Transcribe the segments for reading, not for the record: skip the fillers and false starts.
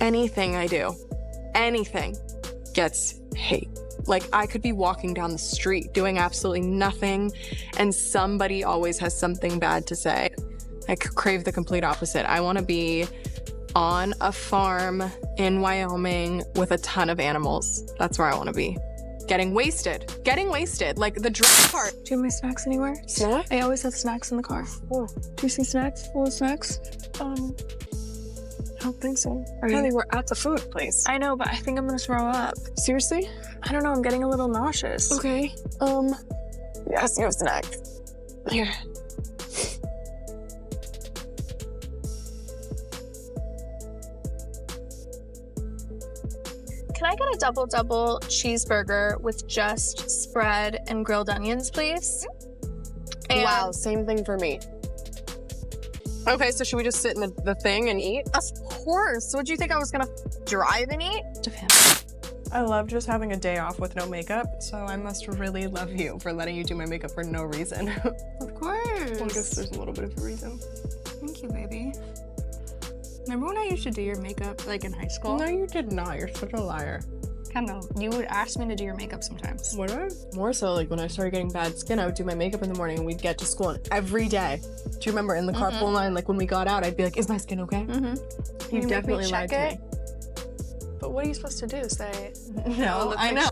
anything I do, anything, gets hate. Like, I could be walking down the street doing absolutely nothing, and somebody always has something bad to say. I crave the complete opposite. I want to be on a farm in Wyoming with a ton of animals. That's where I want to be. Getting wasted, like the drug part. Do you have my snacks anywhere? Snacks? I always have snacks in the car. Oh. Do you see snacks? Full of snacks? I don't think so. Kylie, we're at the food place. I know, but I think I'm gonna throw up. Seriously? I don't know, I'm getting a little nauseous. Okay. Yes, you have snacks. Here. Can I get a double cheeseburger with just spread and grilled onions, please? And wow, same thing for me. Okay, so should we just sit in the thing and eat? Of course. What do you think I was gonna drive and eat? I love just having a day off with no makeup, so I must really love you for letting you do my makeup for no reason. Of course. Well, I guess there's a little bit of a reason. Thank you, baby. Remember when I used to do your makeup, like in high school? No, you did not. You're such a liar. Kendall, you would ask me to do your makeup sometimes. Would I? More so, like when I started getting bad skin, I would do my makeup in the morning and we'd get to school, and every day. Do you remember in the carpool line, like when we got out, I'd be like, is my skin okay? Mm-hmm. You definitely lied to me. But what are you supposed to do? Say, no, I know.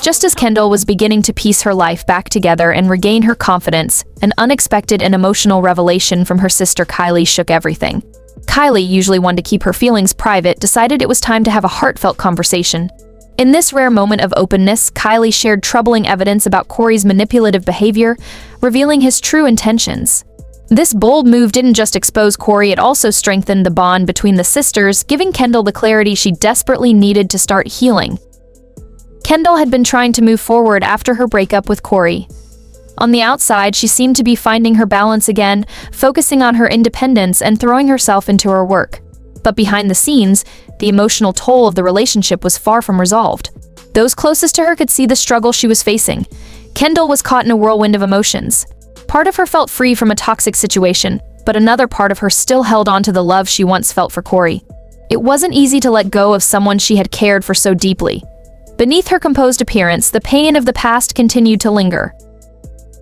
Just as Kendall was beginning to piece her life back together and regain her confidence, an unexpected and emotional revelation from her sister Kylie shook everything. Kylie, usually one to keep her feelings private, decided it was time to have a heartfelt conversation. In this rare moment of openness, Kylie shared troubling evidence about Corey's manipulative behavior, revealing his true intentions. This bold move didn't just expose Corey, it also strengthened the bond between the sisters, giving Kendall the clarity she desperately needed to start healing. Kendall had been trying to move forward after her breakup with Corey. On the outside, she seemed to be finding her balance again, focusing on her independence and throwing herself into her work. But behind the scenes, the emotional toll of the relationship was far from resolved. Those closest to her could see the struggle she was facing. Kendall was caught in a whirlwind of emotions. Part of her felt free from a toxic situation, but another part of her still held on to the love she once felt for Corey. It wasn't easy to let go of someone she had cared for so deeply. Beneath her composed appearance, the pain of the past continued to linger.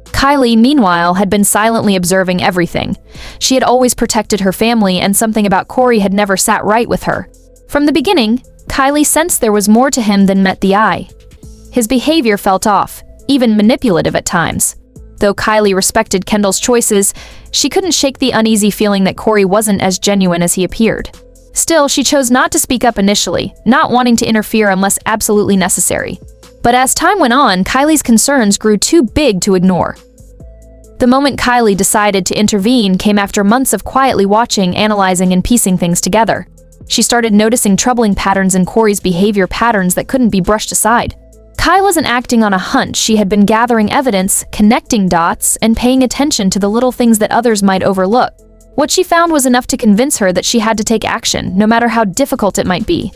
Kylie, meanwhile, had been silently observing everything. She had always protected her family, and something about Corey had never sat right with her. From the beginning, Kylie sensed there was more to him than met the eye. His behavior felt off, even manipulative at times. Though Kylie respected Kendall's choices, she couldn't shake the uneasy feeling that Corey wasn't as genuine as he appeared. Still, she chose not to speak up initially, not wanting to interfere unless absolutely necessary. But as time went on, Kylie's concerns grew too big to ignore. The moment Kylie decided to intervene came after months of quietly watching, analyzing, and piecing things together. She started noticing troubling patterns in Corey's behavior, patterns that couldn't be brushed aside. Kylie wasn't acting on a hunch. She had been gathering evidence, connecting dots, and paying attention to the little things that others might overlook. What she found was enough to convince her that she had to take action, no matter how difficult it might be.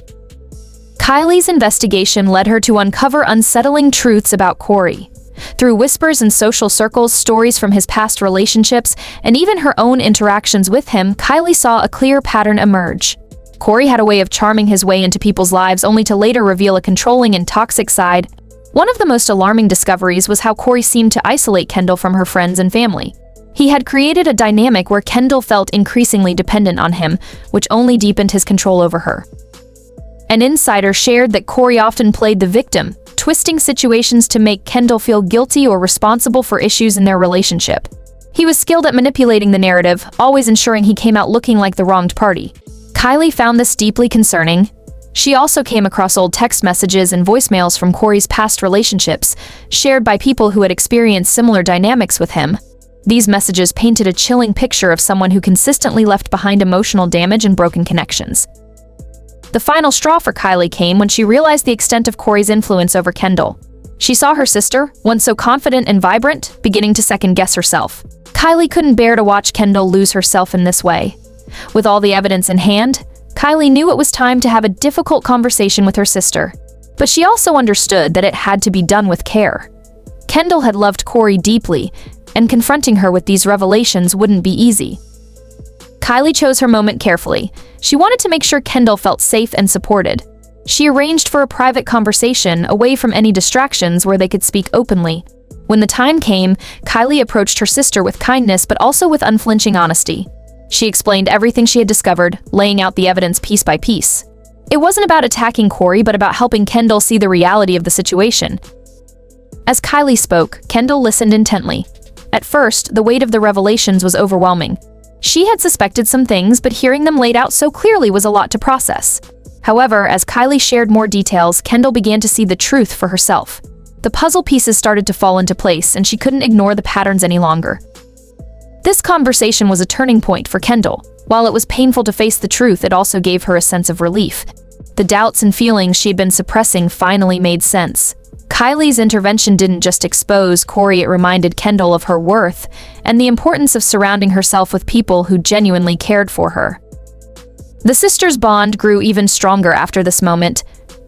Kylie's investigation led her to uncover unsettling truths about Corey. Through whispers in social circles, stories from his past relationships, and even her own interactions with him, Kylie saw a clear pattern emerge. Corey had a way of charming his way into people's lives, only to later reveal a controlling and toxic side. One of the most alarming discoveries was how Corey seemed to isolate Kendall from her friends and family. He had created a dynamic where Kendall felt increasingly dependent on him, which only deepened his control over her. An insider shared that Corey often played the victim, twisting situations to make Kendall feel guilty or responsible for issues in their relationship. He was skilled at manipulating the narrative, always ensuring he came out looking like the wronged party. Kylie found this deeply concerning. She also came across old text messages and voicemails from Corey's past relationships, shared by people who had experienced similar dynamics with him. These messages painted a chilling picture of someone who consistently left behind emotional damage and broken connections. The final straw for Kylie came when she realized the extent of Corey's influence over Kendall. She saw her sister, once so confident and vibrant, beginning to second-guess herself. Kylie couldn't bear to watch Kendall lose herself in this way. With all the evidence in hand, Kylie knew it was time to have a difficult conversation with her sister. But she also understood that it had to be done with care. Kendall had loved Corey deeply, and confronting her with these revelations wouldn't be easy. Kylie chose her moment carefully. She wanted to make sure Kendall felt safe and supported. She arranged for a private conversation away from any distractions where they could speak openly. When the time came, Kylie approached her sister with kindness but also with unflinching honesty. She explained everything she had discovered, laying out the evidence piece by piece. It wasn't about attacking Corey, but about helping Kendall see the reality of the situation. As Kylie spoke, Kendall listened intently. At first, the weight of the revelations was overwhelming. She had suspected some things, but hearing them laid out so clearly was a lot to process. However, as Kylie shared more details, Kendall began to see the truth for herself. The puzzle pieces started to fall into place, and she couldn't ignore the patterns any longer. This conversation was a turning point for Kendall. While it was painful to face the truth, it also gave her a sense of relief. The doubts and feelings she had been suppressing finally made sense. Kylie's intervention didn't just expose Corey, it reminded Kendall of her worth and the importance of surrounding herself with people who genuinely cared for her. The sisters' bond grew even stronger after this moment.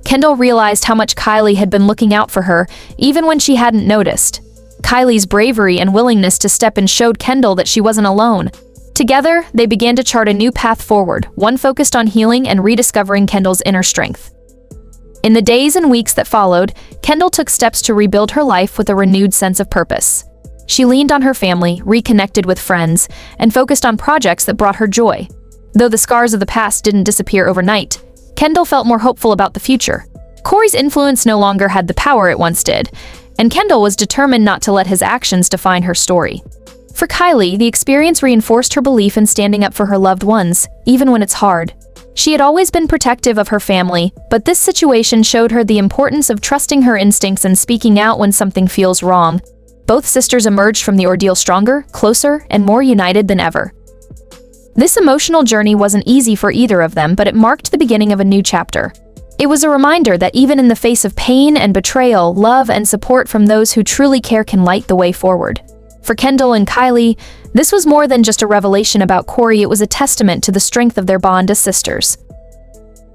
Kendall realized how much Kylie had been looking out for her, even when she hadn't noticed. Kylie's bravery and willingness to step in showed Kendall that she wasn't alone. Together, they began to chart a new path forward, one focused on healing and rediscovering Kendall's inner strength. In the days and weeks that followed, Kendall took steps to rebuild her life with a renewed sense of purpose. She leaned on her family, reconnected with friends, and focused on projects that brought her joy. Though the scars of the past didn't disappear overnight, Kendall felt more hopeful about the future. Corey's influence no longer had the power it once did, and Kendall was determined not to let his actions define her story. For Kylie, the experience reinforced her belief in standing up for her loved ones, even when it's hard. She had always been protective of her family, but this situation showed her the importance of trusting her instincts and speaking out when something feels wrong. Both sisters emerged from the ordeal stronger, closer, and more united than ever. This emotional journey wasn't easy for either of them, but it marked the beginning of a new chapter. It was a reminder that even in the face of pain and betrayal, love and support from those who truly care can light the way forward. For Kendall and Kylie, this was more than just a revelation about Corey, it was a testament to the strength of their bond as sisters.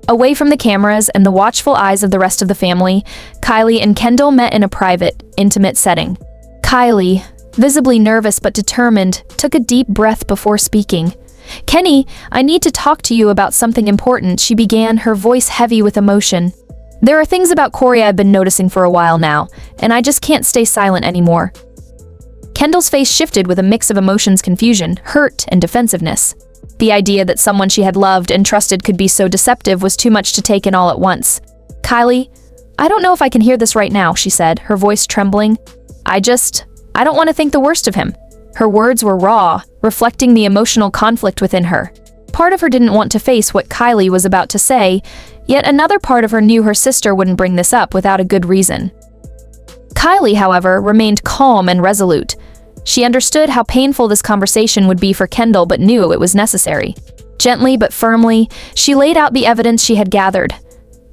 Away from the cameras and the watchful eyes of the rest of the family, Kylie and Kendall met in a private, intimate setting. Kylie, visibly nervous but determined, took a deep breath before speaking. "Kenny, I need to talk to you about something important," she began, her voice heavy with emotion. "There are things about Corey I've been noticing for a while now, and I just can't stay silent anymore." Kendall's face shifted with a mix of emotions: confusion, hurt, and defensiveness. The idea that someone she had loved and trusted could be so deceptive was too much to take in all at once. "Kylie, I don't know if I can hear this right now," she said, her voice trembling. I don't want to think the worst of him." Her words were raw, reflecting the emotional conflict within her. Part of her didn't want to face what Kylie was about to say, yet another part of her knew her sister wouldn't bring this up without a good reason. Kylie, however, remained calm and resolute. She understood how painful this conversation would be for Kendall, but knew it was necessary. Gently but firmly, she laid out the evidence she had gathered.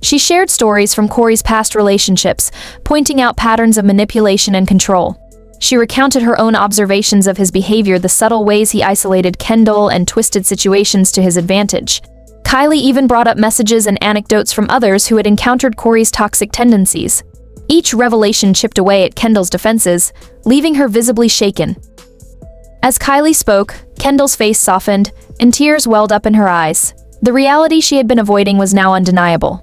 She shared stories from Corey's past relationships, pointing out patterns of manipulation and control. She recounted her own observations of his behavior, the subtle ways he isolated Kendall and twisted situations to his advantage. Kylie even brought up messages and anecdotes from others who had encountered Corey's toxic tendencies. Each revelation chipped away at Kendall's defenses, leaving her visibly shaken. As Kylie spoke, Kendall's face softened, and tears welled up in her eyes. The reality she had been avoiding was now undeniable.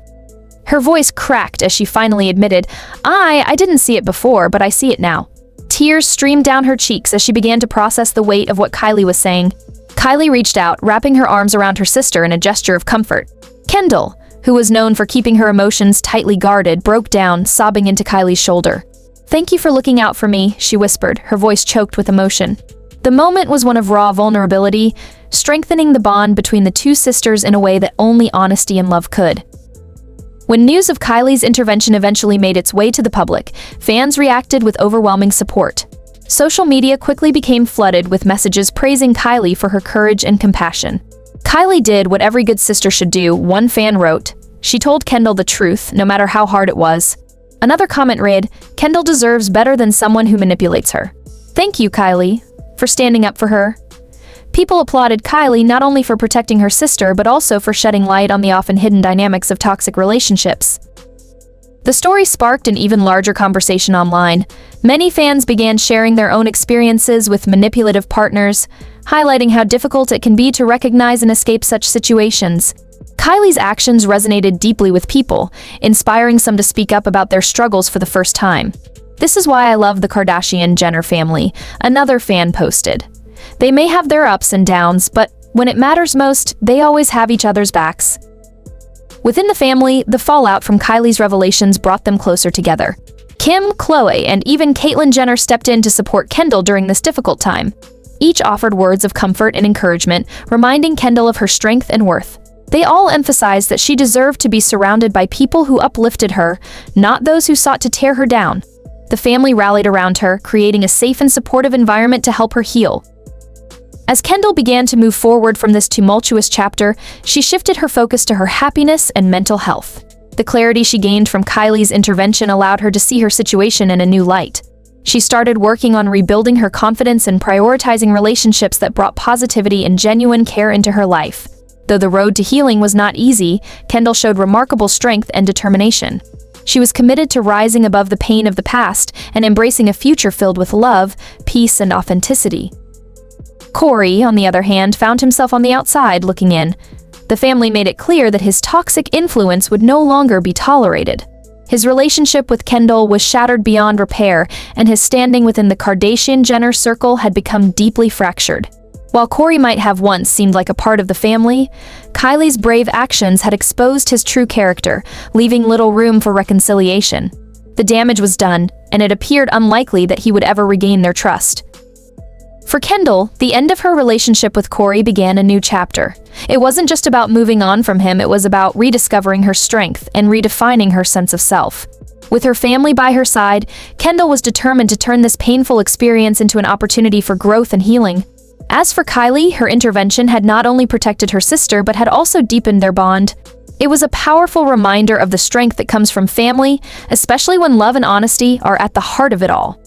Her voice cracked as she finally admitted, I didn't see it before, but I see it now." Tears streamed down her cheeks as she began to process the weight of what Kylie was saying. Kylie reached out, wrapping her arms around her sister in a gesture of comfort. Kendall, who was known for keeping her emotions tightly guarded, broke down, sobbing into Kylie's shoulder. "Thank you for looking out for me," she whispered, her voice choked with emotion. The moment was one of raw vulnerability, strengthening the bond between the two sisters in a way that only honesty and love could. When news of Kylie's intervention eventually made its way to the public, fans reacted with overwhelming support. Social media quickly became flooded with messages praising Kylie for her courage and compassion. Kylie did what every good sister should do, one fan wrote. She told Kendall the truth, no matter how hard it was. Another comment read, "Kendall deserves better than someone who manipulates her. Thank you, Kylie, for standing up for her." People applauded Kylie not only for protecting her sister, but also for shedding light on the often hidden dynamics of toxic relationships. The story sparked an even larger conversation online. Many fans began sharing their own experiences with manipulative partners, highlighting how difficult it can be to recognize and escape such situations. Kylie's actions resonated deeply with people, inspiring some to speak up about their struggles for the first time. "This is why I love the Kardashian Jenner family," another fan posted. "They may have their ups and downs, but when it matters most, they always have each other's backs." Within the family, the fallout from Kylie's revelations brought them closer together. Kim, Khloe, and even Caitlyn Jenner stepped in to support Kendall during this difficult time. Each offered words of comfort and encouragement, reminding Kendall of her strength and worth. They all emphasized that she deserved to be surrounded by people who uplifted her, not those who sought to tear her down. The family rallied around her, creating a safe and supportive environment to help her heal. As Kendall began to move forward from this tumultuous chapter, she shifted her focus to her happiness and mental health. The clarity she gained from Kylie's intervention allowed her to see her situation in a new light. She started working on rebuilding her confidence and prioritizing relationships that brought positivity and genuine care into her life. Though the road to healing was not easy, Kendall showed remarkable strength and determination. She was committed to rising above the pain of the past and embracing a future filled with love, peace, and authenticity. Corey, on the other hand, found himself on the outside looking in. The family made it clear that his toxic influence would no longer be tolerated. His relationship with Kendall was shattered beyond repair, and his standing within the Kardashian Jenner circle had become deeply fractured. While Corey might have once seemed like a part of the family, Kylie's brave actions had exposed his true character, leaving little room for reconciliation. The damage was done, and it appeared unlikely that he would ever regain their trust. For Kendall, the end of her relationship with Corey began a new chapter. It wasn't just about moving on from him, it was about rediscovering her strength and redefining her sense of self. With her family by her side, Kendall was determined to turn this painful experience into an opportunity for growth and healing. As for Kylie, her intervention had not only protected her sister, but had also deepened their bond. It was a powerful reminder of the strength that comes from family, especially when love and honesty are at the heart of it all.